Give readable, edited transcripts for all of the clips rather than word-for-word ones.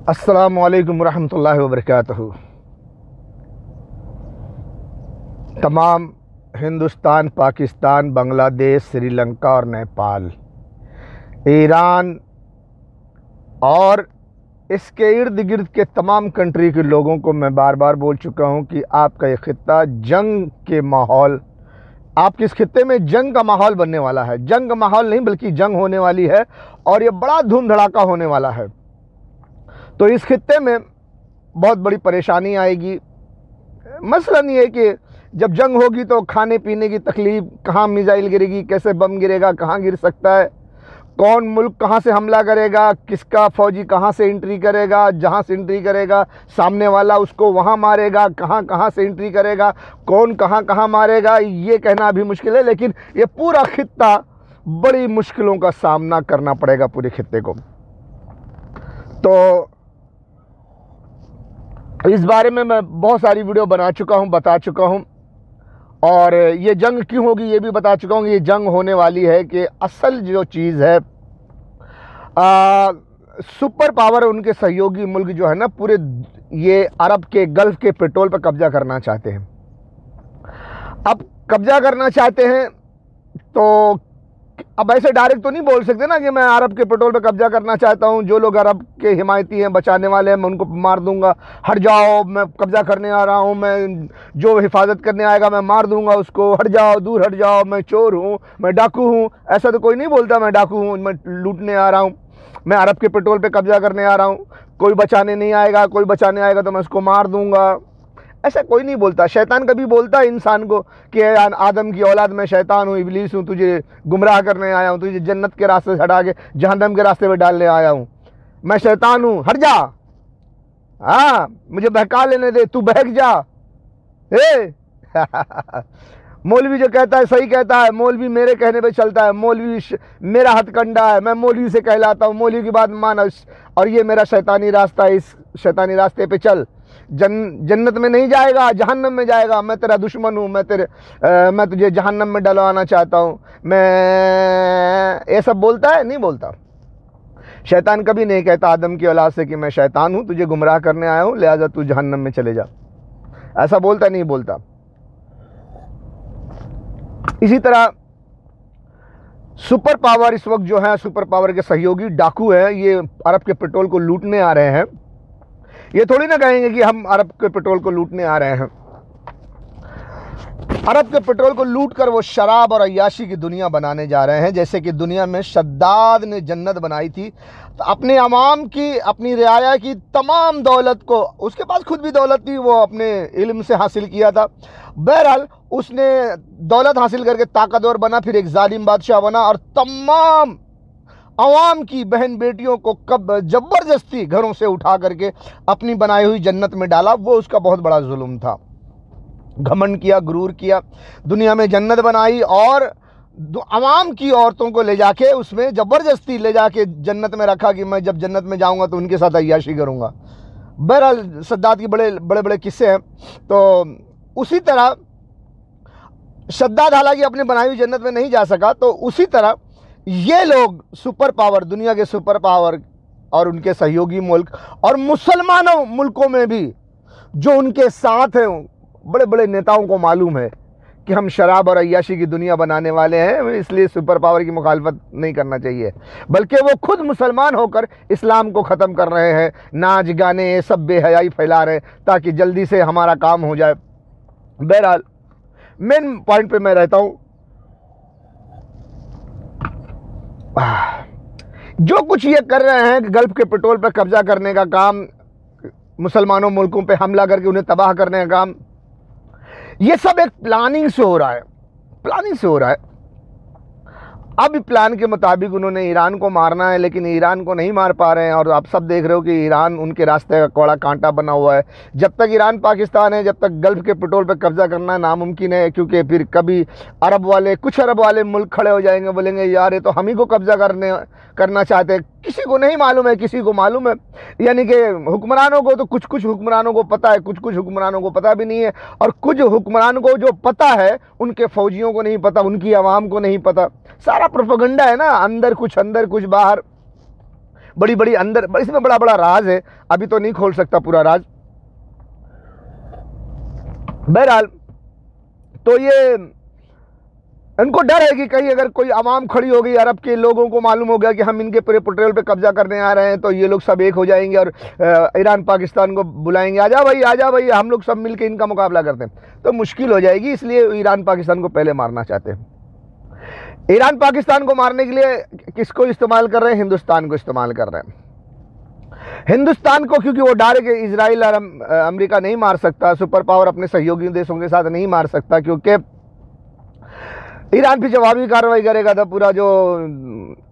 अस्सलामु अलैकुम रहमतुल्लाहि व बरकातहू। तमाम हिंदुस्तान, पाकिस्तान, बांग्लादेश, श्रीलंका और नेपाल, ईरान और इसके इर्द गिर्द के तमाम कंट्री के लोगों को मैं बार बार बोल चुका हूं कि आपका ये खित्ता जंग के माहौल, आपके इस खित्ते में जंग का माहौल बनने वाला है। जंग का माहौल नहीं बल्कि जंग होने वाली है और ये बड़ा धूम धड़ाका होने वाला है। तो इस खित्ते में बहुत बड़ी परेशानी आएगी। मसलन ये है कि जब जंग होगी तो खाने पीने की तकलीफ, कहाँ मिसाइल गिरेगी, कैसे बम गिरेगा, कहाँ गिर सकता है, कौन मुल्क कहाँ से हमला करेगा, किसका फौजी कहाँ से एंट्री करेगा, जहाँ से एंट्री करेगा सामने वाला उसको वहाँ मारेगा, कहाँ कहाँ से एंट्री करेगा, कौन कहाँ कहाँ मारेगा, ये कहना अभी मुश्किल है। लेकिन ये पूरा खित्ता बड़ी मुश्किलों का सामना करना पड़ेगा पूरे खित्ते को। तो इस बारे में मैं बहुत सारी वीडियो बना चुका हूँ, बता चुका हूँ, और ये जंग क्यों होगी ये भी बता चुका हूँ। ये जंग होने वाली है कि असल जो चीज़ है, सुपर पावर, उनके सहयोगी मुल्क जो है ना, पूरे ये अरब के गल्फ़ के पेट्रोल पर कब्जा करना चाहते हैं। अब कब्जा करना चाहते हैं तो अब ऐसे डायरेक्ट तो नहीं बोल सकते ना कि मैं अरब के पेट्रोल पे कब्जा करना चाहता हूँ। जो लोग अरब के हिमायती हैं, बचाने वाले हैं, मैं उनको मार दूंगा, हट जाओ, मैं कब्जा करने आ रहा हूँ, मैं जो हिफाजत करने आएगा मैं मार दूंगा उसको, हट जाओ, दूर हट जाओ, मैं चोर हूँ, मैं डाकू हूँ। ऐसा तो कोई नहीं बोलता मैं डाकू हूँ, मैं लूटने आ रहा हूँ, मैं अरब के पेट्रोल पर कब्जा करने आ रहा हूँ। कोई बचाने नहीं आएगा, कोई बचाने आएगा तो मैं उसको मार दूंगा, ऐसा कोई नहीं बोलता। शैतान कभी बोलता है इंसान को कि आदम की औलाद, मैं शैतान हूँ, इब्लीस हूँ, तुझे गुमराह करने आया हूँ, तुझे जन्नत के रास्ते से हटा के जहन्नम के रास्ते पे डालने आया हूँ, मैं शैतान हूँ, हट जा, हाँ मुझे बहका लेने दे, तू बहक जा। मौलवी जो कहता है सही कहता है, मौलवी मेरे कहने पे चलता है, मौलवी मेरा हथकंडा है, मैं मौलवी से कहलाता हूँ, मौलवी की बात मान, और ये मेरा शैतानी रास्ता है, इस शैतानी रास्ते पे चल, जन्नत में नहीं जाएगा, जहन्नम में जाएगा, मैं तेरा दुश्मन हूँ, मैं तुझे जहन्नम में डलवाना चाहता हूँ, मैं, ये सब बोलता है? नहीं बोलता। शैतान कभी नहीं कहता आदम की औलाद से कि मैं शैतान हूँ, तुझे गुमराह करने आया हूँ, लिहाजा तू जहन्नम में चले जा, ऐसा बोलता नहीं बोलता। इसी तरह सुपर पावर इस वक्त जो है, सुपर पावर के सहयोगी डाकू हैं, ये अरब के पेट्रोल को लूटने आ रहे हैं। ये थोड़ी ना कहेंगे कि हम अरब के पेट्रोल को लूटने आ रहे हैं। अरब के पेट्रोल को लूट कर वो शराब और अय्याशी की दुनिया बनाने जा रहे हैं। जैसे कि दुनिया में शद्दाद ने जन्नत बनाई थी, तो अपने अवाम की, अपनी रियाया की तमाम दौलत को, उसके पास खुद भी दौलत थी, वो अपने इल्म से हासिल किया था। बहरहाल उसने दौलत हासिल करके ताकतवर बना, फिर एक जालिम बादशाह बना और तमाम अवाम की बहन बेटियों को कब जबरदस्ती घरों से उठा करके अपनी बनाई हुई जन्नत में डाला। वो उसका बहुत बड़ा जुल्म था। घमंड किया, गुरूर किया, दुनिया में जन्नत बनाई और अवाम की औरतों को ले जाके उसमें जबरदस्ती ले जाके जन्नत में रखा कि मैं जब जन्नत में जाऊंगा तो उनके साथ अय्याशी करूंगा। बहरहाल शद्दाद की बड़े बड़े किस्से हैं। तो उसी तरह शद्दाद हालांकि अपने बनाई हुई जन्नत में नहीं जा सका, तो उसी तरह ये लोग सुपर पावर, दुनिया के सुपर पावर और उनके सहयोगी मुल्क और मुसलमानों मुल्कों में भी जो उनके साथ हैं, बड़े बड़े नेताओं को मालूम है कि हम शराब और अय्याशी की दुनिया बनाने वाले हैं, इसलिए सुपर पावर की मुखालफत नहीं करना चाहिए, बल्कि वो खुद मुसलमान होकर इस्लाम को ख़त्म कर रहे हैं, नाच गाने ये सब बेहयाई फैला रहे हैं ताकि जल्दी से हमारा काम हो जाए। बहरहाल मेन पॉइंट पे मैं रहता हूँ। जो कुछ ये कर रहे हैं, गल्फ के पेट्रोल पर कब्जा करने का काम, मुसलमानों मुल्कों पे हमला करके उन्हें तबाह करने का काम, ये सब एक प्लानिंग से हो रहा है, प्लानिंग से हो रहा है। अब प्लान के मुताबिक उन्होंने ईरान को मारना है, लेकिन ईरान को नहीं मार पा रहे हैं। और आप सब देख रहे हो कि ईरान उनके रास्ते का कौड़ा कांटा बना हुआ है। जब तक ईरान पाकिस्तान है, जब तक गल्फ़ के पेट्रोल पर कब्जा करना नामुमकिन है, क्योंकि फिर कभी अरब वाले, कुछ अरब वाले मुल्क खड़े हो जाएंगे, बोलेंगे यार ये तो हम ही को कब्जा करना चाहते हैं। किसी को नहीं मालूम है, किसी को मालूम है, यानी कि हुक्मरानों को तो कुछ कुछ हुक्मरानों को पता है, कुछ कुछ हुक्मरानों को पता भी नहीं है, और कुछ हुक्मरान को जो पता है उनके फौजियों को नहीं पता, उनकी आवाम को नहीं पता। सारा प्रोपेगेंडा है ना, अंदर कुछ बाहर। बड़ी बड़ी अंदर, इसमें बड़ा बड़ा राज है, अभी तो नहीं खोल सकता पूरा राज। बहरहाल तो ये इनको डर है कि कहीं अगर कोई आवाम खड़ी हो गई, अरब के लोगों को मालूम हो गया कि हम इनके पूरे पेट्रोल पे कब्जा करने आ रहे हैं, तो ये लोग सब एक हो जाएंगे और ईरान पाकिस्तान को बुलाएंगे, आजा भाई हम लोग सब मिलकर इनका मुकाबला करते हैं, तो मुश्किल हो जाएगी। इसलिए ईरान पाकिस्तान को पहले मारना चाहते हैं। ईरान पाकिस्तान को मारने के लिए किसको इस्तेमाल कर रहे हैं? हिंदुस्तान को इस्तेमाल कर रहे हैं। हिंदुस्तान को, क्योंकि वो डायरेक्ट इजराइल और अमेरिका नहीं मार सकता, सुपर पावर अपने सहयोगी देशों के साथ नहीं मार सकता, क्योंकि ईरान भी जवाबी कार्रवाई करेगा। तो पूरा जो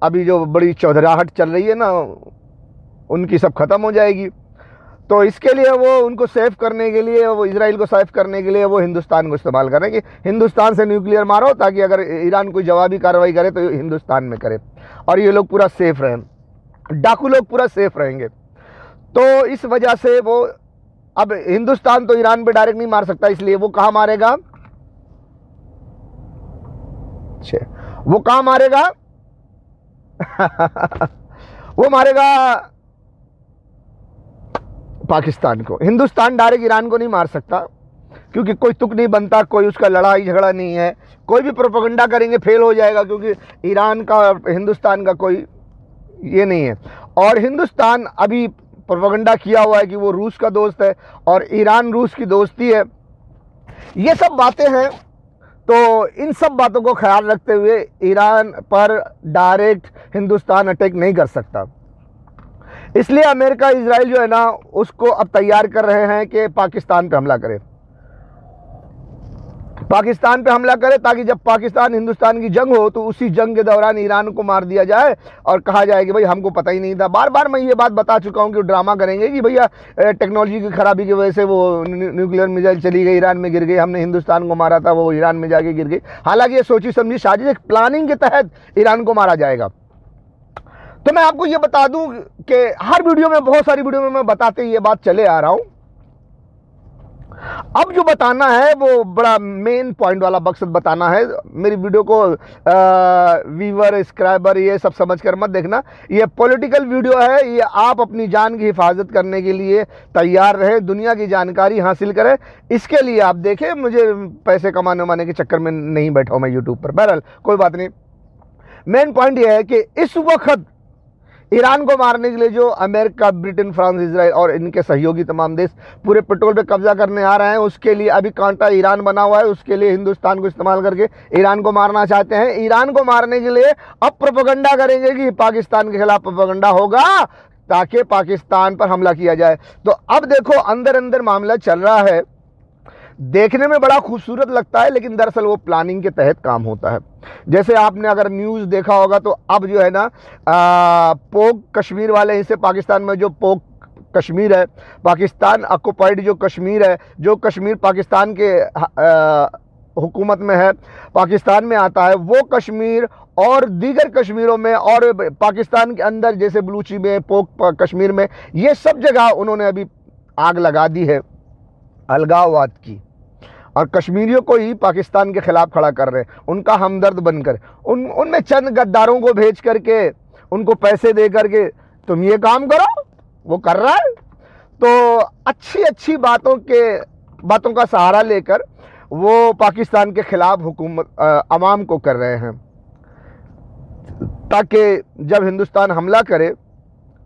अभी जो बड़ी चौधराहट चल रही है ना, उनकी सब खत्म हो जाएगी। तो इसके लिए वो उनको सेफ करने के लिए, वो इजराइल को सेफ करने के लिए वो हिंदुस्तान को इस्तेमाल कर रहे हैं कि हिंदुस्तान से न्यूक्लियर मारो, ताकि अगर ईरान कोई जवाबी कार्रवाई करे तो हिंदुस्तान में करे और ये लोग पूरा सेफ रहें, डाकू लोग पूरा सेफ रहेंगे। तो इस वजह से वो अब हिंदुस्तान तो ईरान पे डायरेक्ट नहीं मार सकता, इसलिए वो कहाँ मारेगा? वो कहाँ मारेगा? वो मारेगा पाकिस्तान को। हिंदुस्तान डायरेक्ट ईरान को नहीं मार सकता, क्योंकि कोई तुक नहीं बनता, कोई उसका लड़ाई झगड़ा नहीं है, कोई भी प्रोपेगेंडा करेंगे फेल हो जाएगा, क्योंकि ईरान का हिंदुस्तान का कोई ये नहीं है। और हिंदुस्तान अभी प्रोपेगेंडा किया हुआ है कि वो रूस का दोस्त है और ईरान रूस की दोस्ती है। ये सब बातें हैं। तो इन सब बातों को ख्याल रखते हुए ईरान पर डायरेक्ट हिंदुस्तान अटैक नहीं कर सकता, इसलिए अमेरिका इजराइल जो है ना, उसको अब तैयार कर रहे हैं कि पाकिस्तान पे हमला करे, पाकिस्तान पे हमला करे, ताकि जब पाकिस्तान हिंदुस्तान की जंग हो तो उसी जंग के दौरान ईरान को मार दिया जाए और कहा जाए कि भाई हमको पता ही नहीं था। बार बार मैं ये बात बता चुका हूँ कि ड्रामा करेंगे कि भैया टेक्नोलॉजी की खराबी की वजह से वो न्यूक्लियर मिसाइल चली गई, ईरान में गिर गई, हमने हिंदुस्तान को मारा था, वो ईरान में जाके गिर गई। हालांकि ये सोची समझी साजिश, एक प्लानिंग के तहत ईरान को मारा जाएगा। तो मैं आपको ये बता दूं कि हर वीडियो में, बहुत सारी वीडियो में मैं बताते ये बात चले आ रहा हूं। अब जो बताना है वो बड़ा मेन पॉइंट वाला मकसद बताना है। मेरी वीडियो को व्यूअर, सब्सक्राइबर ये सब समझकर मत देखना, ये पॉलिटिकल वीडियो है। ये आप अपनी जान की हिफाजत करने के लिए तैयार रहे, दुनिया की जानकारी हासिल करें, इसके लिए आप देखें। मुझे पैसे कमाने के चक्कर में नहीं बैठा हूं मैं यूट्यूब पर। बहरहाल कोई बात नहीं, मेन पॉइंट ये है कि इस वक्त ईरान को मारने के लिए जो अमेरिका, ब्रिटेन, फ्रांस, इजराइल और इनके सहयोगी तमाम देश पूरे पेट्रोल पे कब्जा करने आ रहे हैं, उसके लिए अभी कांटा ईरान बना हुआ है। उसके लिए हिंदुस्तान को इस्तेमाल करके ईरान को मारना चाहते हैं। ईरान को मारने के लिए अब प्रोपेगेंडा करेंगे कि पाकिस्तान के खिलाफ प्रोपेगेंडा होगा ताकि पाकिस्तान पर हमला किया जाए। तो अब देखो अंदर अंदर मामला चल रहा है, देखने में बड़ा खूबसूरत लगता है, लेकिन दरअसल वो प्लानिंग के तहत काम होता है। जैसे आपने अगर न्यूज़ देखा होगा तो अब जो है ना पोक कश्मीर वाले हिस्से पाकिस्तान में, जो पोक कश्मीर है, पाकिस्तान ऑक्युपाइड जो कश्मीर है, जो कश्मीर पाकिस्तान के हुकूमत में है, पाकिस्तान में आता है, वो कश्मीर और दीगर कश्मीरों में और पाकिस्तान के अंदर जैसे बलूची में, पोक कश्मीर में, ये सब जगह उन्होंने अभी आग लगा दी है अलगाववाद की, और कश्मीरियों को ही पाकिस्तान के खिलाफ खड़ा कर रहे हैं, उनका हमदर्द बनकर, उनमें चंद गद्दारों को भेज करके, उनको पैसे दे करके तुम ये काम करो, वो कर रहा है। तो अच्छी अच्छी बातों का सहारा लेकर वो पाकिस्तान के खिलाफ हुकूमत अवाम को कर रहे हैं, ताकि जब हिंदुस्तान हमला करे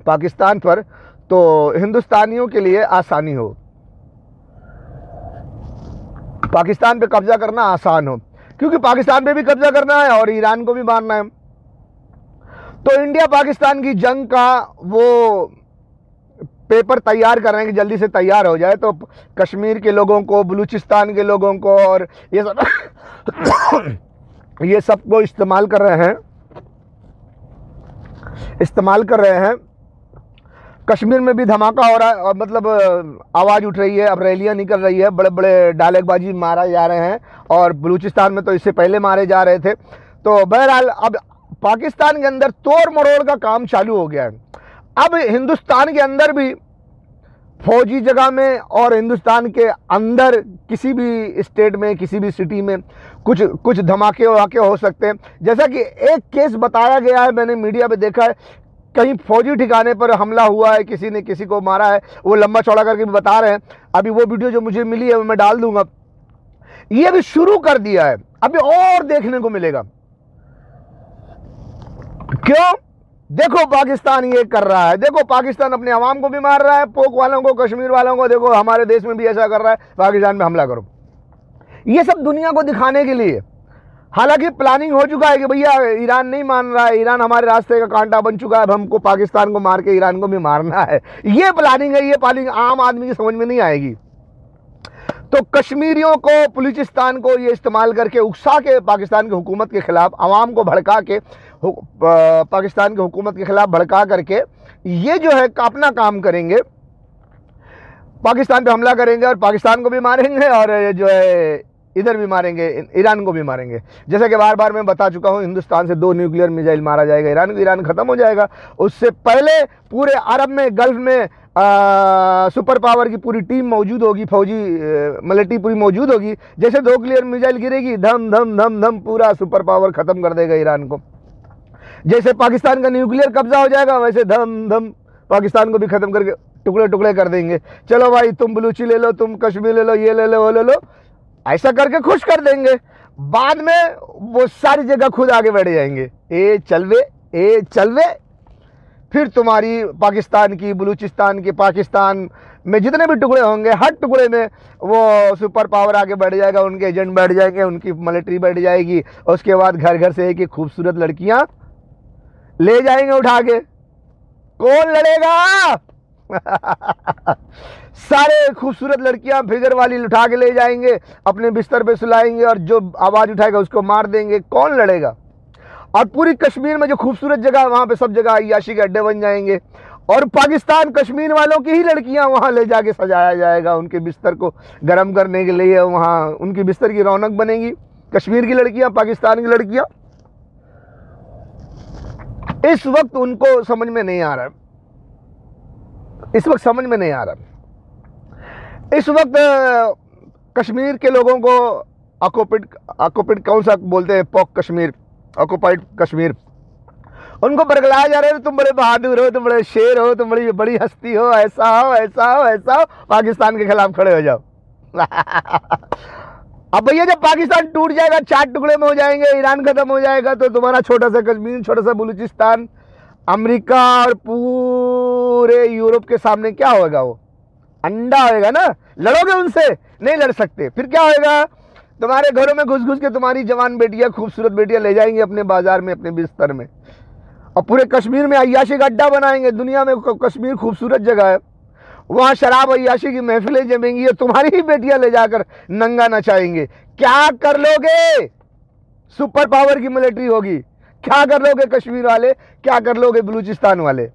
पाकिस्तान पर तो हिंदुस्तानियों के लिए आसानी हो, पाकिस्तान पे कब्जा करना आसान हो, क्योंकि पाकिस्तान पे भी कब्जा करना है और ईरान को भी मारना है। तो इंडिया पाकिस्तान की जंग का वो पेपर तैयार कर रहे हैं कि जल्दी से तैयार हो जाए, तो कश्मीर के लोगों को, बलूचिस्तान के लोगों को और ये सब को इस्तेमाल कर रहे हैं। कश्मीर में भी धमाका हो रहा है और मतलब आवाज़ उठ रही है, अब रैलियां निकल रही है, बड़े बड़े डायलॉगबाजी मारा जा रहे हैं, और बलूचिस्तान में तो इससे पहले मारे जा रहे थे। तो बहरहाल अब पाकिस्तान के अंदर तोड़ मरोड़ का काम चालू हो गया है। अब हिंदुस्तान के अंदर भी फौजी जगह में और हिंदुस्तान के अंदर किसी भी स्टेट में, किसी भी सिटी में कुछ धमाके वमाके हो सकते हैं। जैसा कि एक केस बताया गया है, मैंने मीडिया पे देखा है कहीं फौजी ठिकाने पर हमला हुआ है, किसी ने किसी को मारा है, वो लंबा चौड़ा करके भी बता रहे हैं। अभी वो वीडियो जो मुझे मिली है मैं डाल दूंगा। ये भी शुरू कर दिया है, अभी और देखने को मिलेगा। क्यों? देखो पाकिस्तान ये कर रहा है, देखो पाकिस्तान अपने अवाम को भी मार रहा है, पोक वालों को, कश्मीर वालों को, देखो हमारे देश में भी ऐसा कर रहा है, पाकिस्तान में हमला करो। ये सब दुनिया को दिखाने के लिए। हालांकि प्लानिंग हो चुका है कि भैया ईरान नहीं मान रहा है, ईरान हमारे रास्ते का कांटा बन चुका है, अब हमको पाकिस्तान को मार के ईरान को भी मारना है। ये प्लानिंग है, ये प्लानिंग आम आदमी की समझ में नहीं आएगी। तो कश्मीरियों को, बलूचिस्तान को ये इस्तेमाल करके उकसा के पाकिस्तान की हुकूमत के खिलाफ, आवाम को भड़का के, पाकिस्तान की हुकूमत के खिलाफ भड़का करके ये जो है अपना काम करेंगे, पाकिस्तान पे हमला करेंगे और पाकिस्तान को भी मारेंगे और जो है इधर भी मारेंगे, ईरान को भी मारेंगे। जैसा कि बार बार मैं बता चुका हूं, हिंदुस्तान से 2 न्यूक्लियर मिसाइल मारा जाएगा ईरान को, ईरान खत्म हो जाएगा। उससे पहले पूरे अरब में, गल्फ में सुपर पावर की पूरी टीम मौजूद होगी, फौजी मिलिट्री पूरी मौजूद होगी। जैसे 2 न्यूक्लियर मिसाइल गिरेगी, धम धम धम धम पूरा सुपर पावर खत्म कर देगा ईरान को। जैसे पाकिस्तान का न्यूक्लियर कब्जा हो जाएगा, वैसे धम धम पाकिस्तान को भी खत्म करके टुकड़े टुकड़े कर देंगे। चलो भाई, तुम बलूची ले लो, तुम कश्मीर ले लो, ये ले लो, वो ले लो, ऐसा करके खुश कर देंगे। बाद में वो सारी जगह खुद आगे बढ़ जाएंगे, ए चलवे। फिर तुम्हारी पाकिस्तान की, बलूचिस्तान की, पाकिस्तान में जितने भी टुकड़े होंगे, हर टुकड़े में वो सुपर पावर आगे बढ़ जाएगा, उनके एजेंट बढ़ जाएंगे, उनकी मिलिट्री बढ़ जाएगी। उसके बाद घर घर से एक खूबसूरत लड़कियां ले जाएंगे उठा के। कौन लड़ेगा? सारे खूबसूरत लड़कियां फिगर वाली उठा के ले जाएंगे, अपने बिस्तर पे सुलाएंगे और जो आवाज उठाएगा उसको मार देंगे। कौन लड़ेगा? और पूरी कश्मीर में जो खूबसूरत जगह, वहां पे सब जगह अय्याशी के अड्डे बन जाएंगे और पाकिस्तान कश्मीर वालों की ही लड़कियां वहां ले जाके सजाया जाएगा, उनके बिस्तर को गर्म करने के लिए। वहां उनकी बिस्तर की रौनक बनेगी, कश्मीर की लड़कियां, पाकिस्तान की लड़कियां। इस वक्त उनको समझ में नहीं आ रहा, इस वक्त समझ में नहीं आ रहा। इस वक्त कश्मीर के लोगों को ऑक्युपाइड कौन सा बोलते हैं, पॉक कश्मीर, ऑक्युपाइड कश्मीर, उनको बरगलाया जा रहा है, तुम बड़े बहादुर हो, तुम बड़े शेर हो, तुम बड़ी बड़ी हस्ती हो, ऐसा हो, ऐसा हो, ऐसा हो, पाकिस्तान के खिलाफ खड़े हो जाओ। अब भैया जब पाकिस्तान टूट जाएगा, 4 टुकड़े में हो जाएंगे, ईरान खत्म हो जाएगा, तो तुम्हारा छोटा सा कश्मीर, छोटा सा बलूचिस्तान, अमेरिका और पूरे यूरोप के सामने क्या होगा? वो अंडा होगा ना। लड़ोगे उनसे? नहीं लड़ सकते। फिर क्या होगा? तुम्हारे घरों में घुस घुस के तुम्हारी जवान बेटियां, खूबसूरत बेटियां ले जाएंगे अपने बाजार में, अपने बिस्तर में, और पूरे कश्मीर में अय्याशी का अड्डा बनाएंगे। दुनिया में कश्मीर खूबसूरत जगह है, वहां शराब अय्याशी की महफिलें जमेंगी और तुम्हारी ही बेटियां ले जाकर नंगा नचाएंगे। क्या कर लोगे? सुपर पावर की मिलिट्री होगी। क्या कर लोगे कश्मीर वाले? क्या कर लोगे बलूचिस्तान वाले?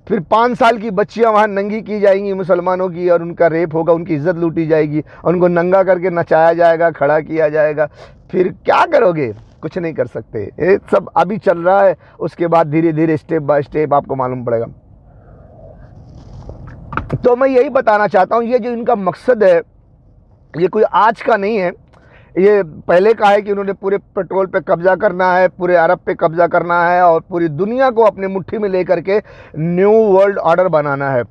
फिर 5 साल की बच्चियां वहां नंगी की जाएंगी मुसलमानों की, और उनका रेप होगा, उनकी इज्जत लूटी जाएगी, उनको नंगा करके नचाया जाएगा, खड़ा किया जाएगा। फिर क्या करोगे? कुछ नहीं कर सकते। ये सब अभी चल रहा है, उसके बाद धीरे धीरे स्टेप बाय स्टेप आपको मालूम पड़ेगा। तो मैं यही बताना चाहता हूं, ये जो इनका मकसद है, ये कोई आज का नहीं है, ये पहले का है कि उन्होंने पूरे पेट्रोल पे कब्जा करना है, पूरे अरब पे कब्जा करना है और पूरी दुनिया को अपने मुट्ठी में लेकर के न्यू वर्ल्ड ऑर्डर बनाना है,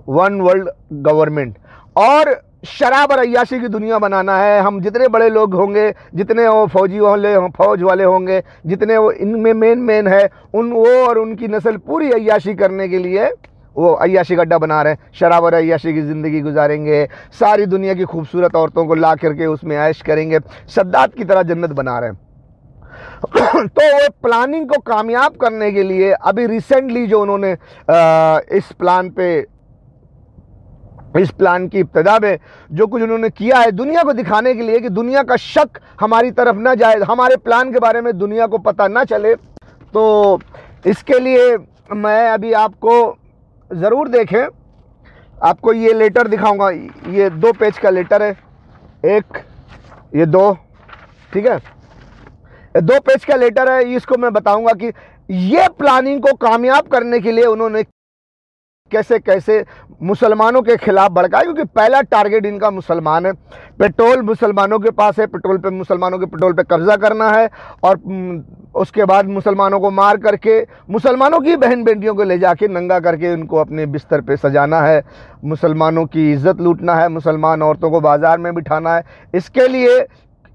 1 वर्ल्ड गवर्नमेंट, और शराब और अय्याशी की दुनिया बनाना है। हम जितने बड़े लोग होंगे, जितने वो फौज वाले होंगे, जितने वो इनमें मेन है, वो और उनकी नस्ल पूरी अय्याशी करने के लिए वो अय्याशी गड्ढा बना रहे हैं। शराब और अय्याशी की ज़िंदगी गुजारेंगे, सारी दुनिया की खूबसूरत औरतों को ला करके उसमें ऐश करेंगे, सद्दात की तरह जन्नत बना रहे हैं। तो वो प्लानिंग को कामयाब करने के लिए अभी रिसेंटली जो उन्होंने इस प्लान की इब्तिदा में जो कुछ उन्होंने किया है, दुनिया को दिखाने के लिए कि दुनिया का शक हमारी तरफ ना जाए, हमारे प्लान के बारे में दुनिया को पता ना चले। तो इसके लिए मैं अभी आपको ज़रूर देखें, आपको ये लेटर दिखाऊंगा। ये 2 पेज का लेटर है, एक ये 2, ठीक है, 2 पेज का लेटर है। इसको मैं बताऊंगा कि ये प्लानिंग को कामयाब करने के लिए उन्होंने कैसे कैसे मुसलमानों के खिलाफ भड़काए, क्योंकि पहला टारगेट इनका मुसलमान है। पेट्रोल मुसलमानों के पास है, पेट्रोल पे मुसलमानों के पेट्रोल पे कब्जा करना है और उसके बाद मुसलमानों को मार करके मुसलमानों की बहन बेटियों को ले जाके नंगा करके उनको अपने बिस्तर पे सजाना है, मुसलमानों की इज्जत लूटना है, मुसलमान औरतों को बाजार में बिठाना है। इसके लिए,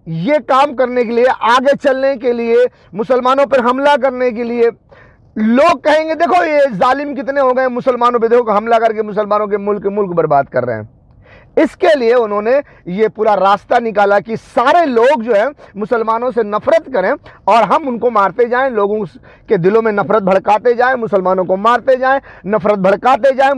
ये काम करने के लिए, आगे चलने के लिए, मुसलमानों पर हमला करने के लिए, लोग कहेंगे देखो ये जालिम कितने हो गए, मुसलमानों पे देखो हमला करके मुसलमानों के मुल्क बर्बाद कर रहे हैं। इसके लिए उन्होंने ये पूरा रास्ता निकाला कि सारे लोग जो है मुसलमानों से नफरत करें और हम उनको मारते जाएं, लोगों के दिलों में नफरत भड़काते जाएं, मुसलमानों को मारते जाएं, नफरत भड़काते जाएं।